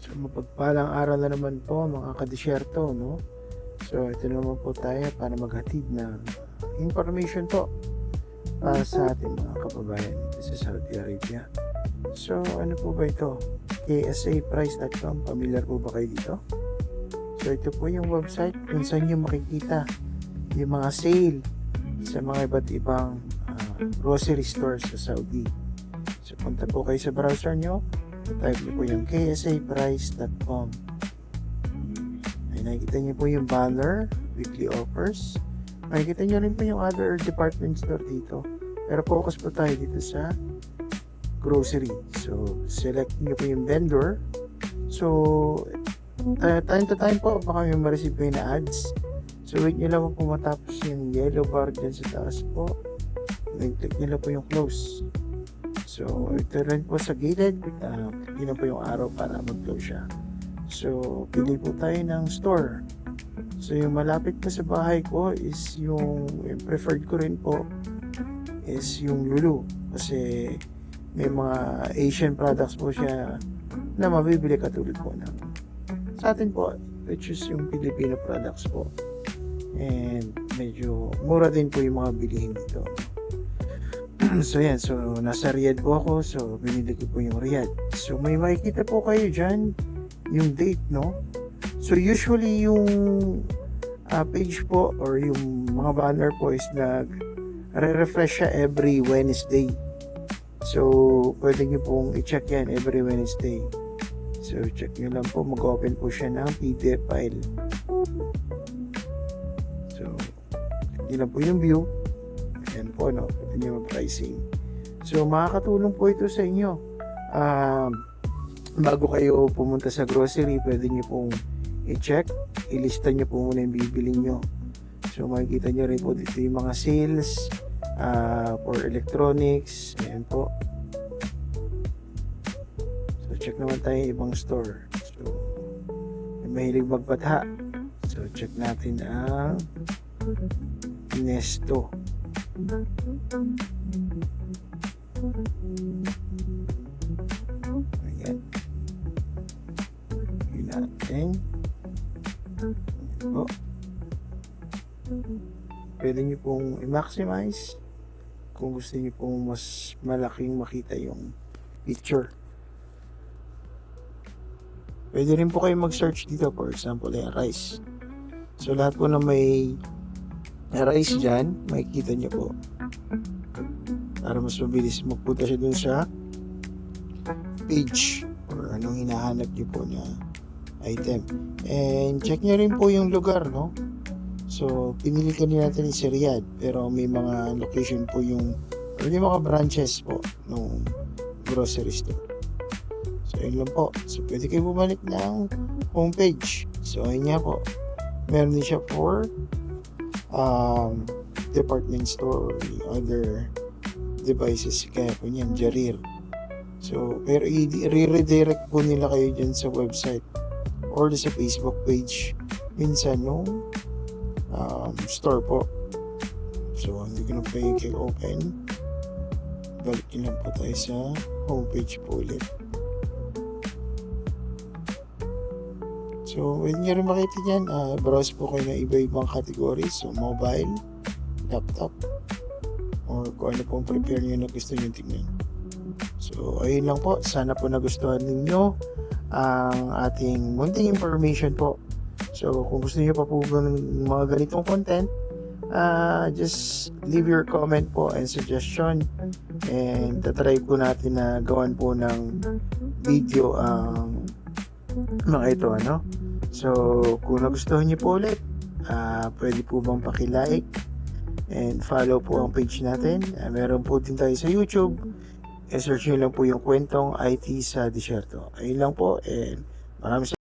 So mapagpalang araw na naman po mga kadesyerto, no? So ito naman po tayo para maghatid ng information po para sa ating mga kababayan dito sa Saudi Arabia. So ano po ba ito? KSAprice.com, familiar po ba kayo dito? So ito po yung website kung saan nyo makikita yung mga sale sa mga iba't ibang grocery stores sa Saudi. So punta po kayo sa browser nyo, type nyo po yung ksaprice.com. Ay, nakikita nyo po yung banner, weekly offers. Makikita nyo rin po yung other department store dito. Pero focus po tayo dito sa grocery. So select nyo po yung vendor. So time to time po baka may ma-receive kayo na ads. So wait nyo lang po matapos yung yellow bar dyan sa taas po. Then click nyo lang po yung close. So ito rin po sa gilid, yun na po yung arrow para mag-close siya. So pili po tayo ng store. So yung malapit po sa bahay ko is yung preferred ko rin po is yung Lulu. Kasi may mga Asian products po siya na mabibili katulad po ng sa atin po, which is yung Filipino products po. And medyo mura din po yung mga bilihin dito. So yan, so nasa Riyadh po ako, so binili ko po yung Riyadh. So may makikita po kayo dyan yung date, no? So usually yung page po or yung mga banner po is nag-refresh siya every Wednesday. So pwede nyo pong i-check yan every Wednesday. So check nyo lang po, mag-open po siya ng PDF file. So yun lang po yung view. Ayan po, no? Pwede nyo mag-pricing. So makakatulong po ito sa inyo. Bago kayo pumunta sa grocery, pwede nyo pong i-check, ilista nyo po muna yung bibili nyo. So makikita nyo rin po dito yung mga sales for electronics. Ayan po. Check naman tayo ibang store. So, may mahilig magbatha. So, check natin ang Nesto. Ayan. Yun natin. Oh. Pwede nyo pong i-maximize kung gusto nyo pong mas malaking makita yung picture. Pwede rin po kayo mag-search dito, for example, rice. So, lahat po na may rice dyan, makikita nyo po. Para mas mabilis magpunta siya dun sa page or anong hinahanap nyo po na item. And check nyo rin po yung lugar, no? So, pinili ka natin si Riyadh, pero may mga location po yung, or may mga branches po ng grocery store. So, yun lang po. So, pwede kayo bumalik ng homepage. So, ayun nga po. Meron din siya for department store or other devices. Kaya po niyan, Jarir. So, pero i-redirect po nila kayo dyan sa website or sa Facebook page. Minsan, no? Store po. So, hindi ko na pa i-open. Balik nyo lang po tayo sa homepage po ulit. So, pwede nyo rin makita dyan, browse po kayo ng iba-ibang categories. So, mobile, laptop, or kung ano pong prepare nyo na gusto nyo tingnan. So, ayun lang po. Sana po nagustuhan ninyo ang ating munting information po. So, kung gusto nyo pa po ng mga ganitong content, just leave your comment po and suggestion. And tatry po natin na gawan po ng video ang mga ito, ano? So, kung nagustuhan niyo po ulit, pwede po bang paki-like and follow po ang page natin. Meron po din tayo sa YouTube. E-search nyo lang po yung kwentong IT sa Disyerto. Ayun lang po, and maraming